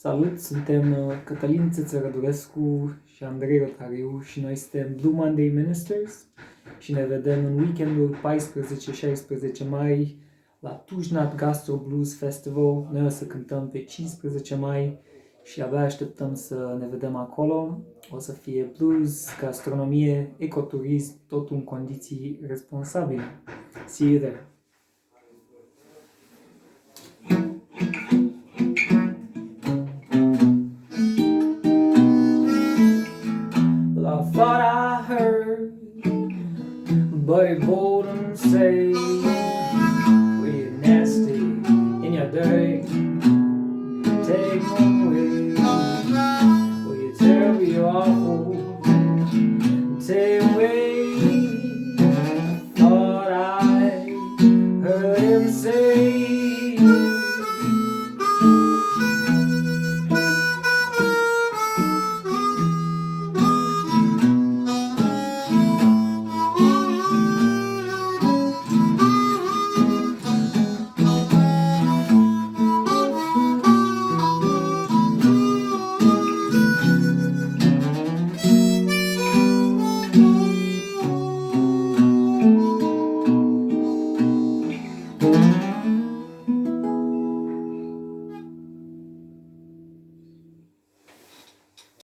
Salut, suntem Cătălin Țățărădurescu și Andrei Rotariu și noi suntem Blue Monday Ministers și ne vedem în weekendul 14-16 mai la Tujnat Gastro Blues Festival. Noi o să cântăm pe 15 mai și abia așteptăm să ne vedem acolo. O să fie blues, gastronomie, ecoturism, totul în condiții responsabile. See you there! I thought I heard Buddy Bolden say